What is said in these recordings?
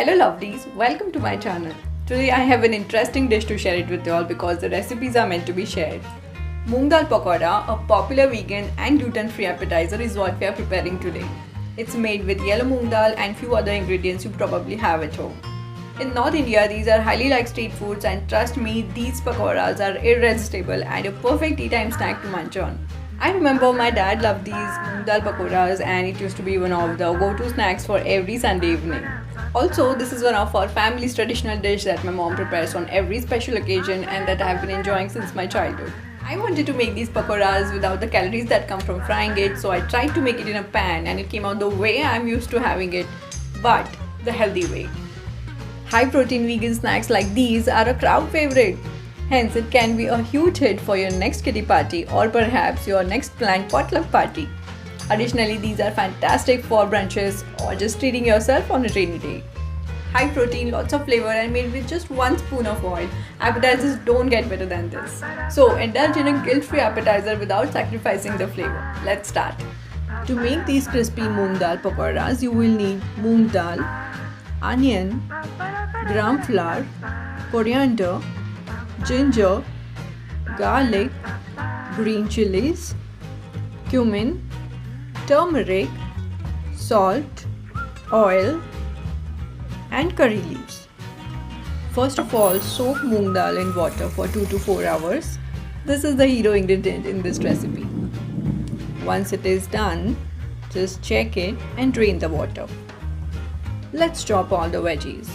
Hello lovelies, welcome to my channel. Today I have an interesting dish to share it with you all because the recipes are meant to be shared. Moong dal pakoda, a popular vegan and gluten-free appetizer, is what we are preparing today. It's made with yellow moong dal and few other ingredients you probably have at home. In North India, these are highly liked street foods, and trust me, these pakoras are irresistible and a perfect tea time snack to munch on. I remember my dad loved these moong dal pakoras and it used to be one of the go-to snacks for every Sunday evening. Also, this is one of our family's traditional dish that my mom prepares on every special occasion and that I have been enjoying since my childhood. I wanted to make these pakoras without the calories that come from frying it, so I tried to make it in a pan and it came out the way I'm used to having it, but the healthy way. High protein vegan snacks like these are a crowd favorite. Hence, it can be a huge hit for your next kiddie party or perhaps your next planned potluck party. Additionally, these are fantastic for brunches or just treating yourself on a rainy day. High protein, lots of flavor, and made with just 1 spoon of oil. Appetizers don't get better than this. So, indulge in a guilt-free appetizer without sacrificing the flavor. Let's start. To make these crispy moong dal pakoras, you will need moong dal, onion, gram flour, coriander, ginger, garlic, green chilies, cumin, turmeric, salt, oil, and curry leaves. First of all, soak moong dal in water for 2 to 4 hours. This is the hero ingredient in this recipe. Once it is done, just check it and drain the water. Let's chop all the veggies.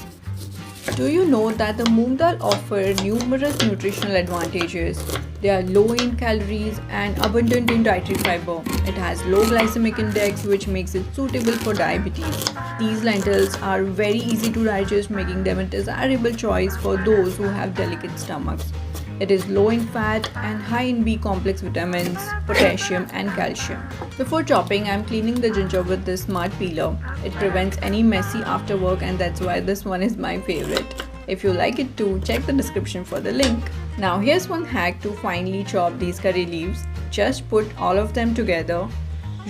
Do you know that the moong dal offer numerous nutritional advantages? They are low in calories and abundant in dietary fiber. It has low glycemic index, which makes it suitable for diabetes. These lentils are very easy to digest, making them a desirable choice for those who have delicate stomachs. It is low in fat and high in B complex vitamins, potassium and calcium. Before chopping, I am cleaning the ginger with this smart peeler. It prevents any messy afterwork, and that's why this one is my favorite. If you like it too, check the description for the link. Now here's one hack to finely chop these curry leaves. Just put all of them together,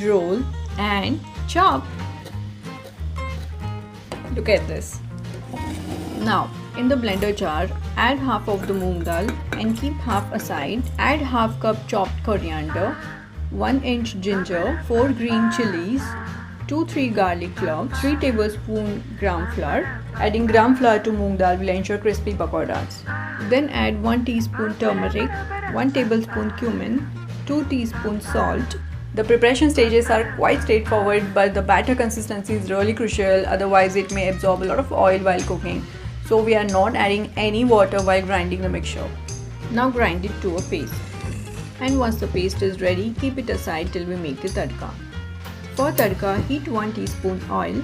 roll and chop. Look at this. Now, in the blender jar, add half of the moong dal and keep half aside. Add half cup chopped coriander, 1 inch ginger, 4 green chilies, 2-3 garlic cloves, 3 tablespoons gram flour. Adding gram flour to moong dal will ensure crispy pakoras. Then add 1 teaspoon turmeric, 1 tablespoon cumin, 2 teaspoons salt. The preparation stages are quite straightforward, but the batter consistency is really crucial, otherwise it may absorb a lot of oil while cooking. So we are not adding any water while grinding the mixture. Now grind it to a paste. And once the paste is ready, keep it aside till we make the tadka. For tadka, heat 1 teaspoon oil.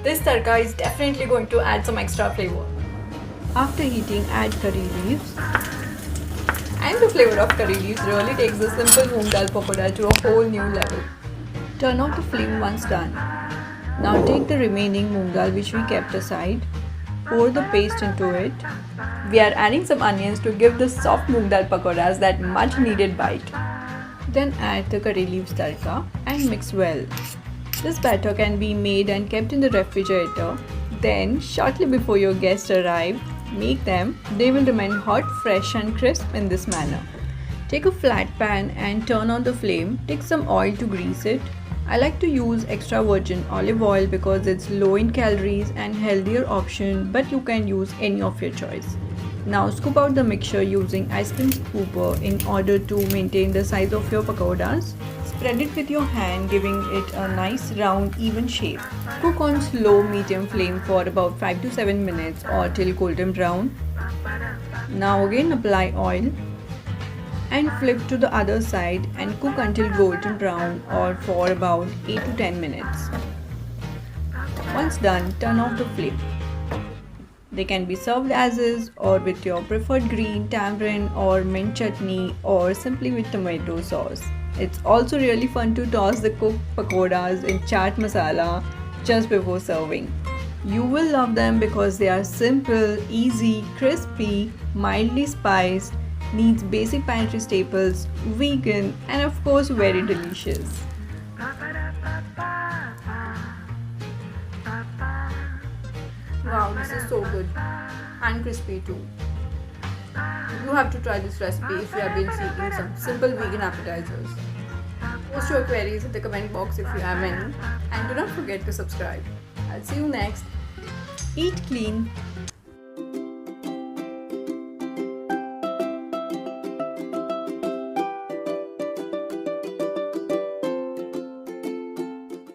This tadka is definitely going to add some extra flavor. After heating, add curry leaves. And the flavor of curry leaves really takes the simple moong dal pakoda to a whole new level. Turn off the flame once done. Now take the remaining moong dal which we kept aside. Pour the paste into it. We are adding some onions to give the soft moong dal pakoras that much needed bite. Then add the curry leaves tadka and mix well. This batter can be made and kept in the refrigerator. Then, shortly before your guests arrive, make them. They will remain hot, fresh and crisp in this manner. Take a flat pan and turn on the flame. Take some oil to grease it. I like to use extra virgin olive oil because it's low in calories and healthier option, but you can use any of your choice. Now scoop out the mixture using ice cream scooper in order to maintain the size of your pakodas. Spread it with your hand, giving it a nice round even shape. Cook on slow medium flame for about 5 to 7 minutes or till golden brown. Now again apply oil and flip to the other side and cook until golden brown or for about 8 to 10 minutes. Once done, turn off the flame. They can be served as is or with your preferred green, tamarind or mint chutney or simply with tomato sauce. It's also really fun to toss the cooked pakoras in chaat masala just before serving. You will love them because they are simple, easy, crispy, mildly spiced, needs basic pantry staples, vegan and of course very delicious. Wow, this is so good and crispy too. You have to try this recipe if you have been seeking some simple vegan appetizers. Post your queries in the comment box if you have any, and do not forget to subscribe. I'll see you next. Eat clean,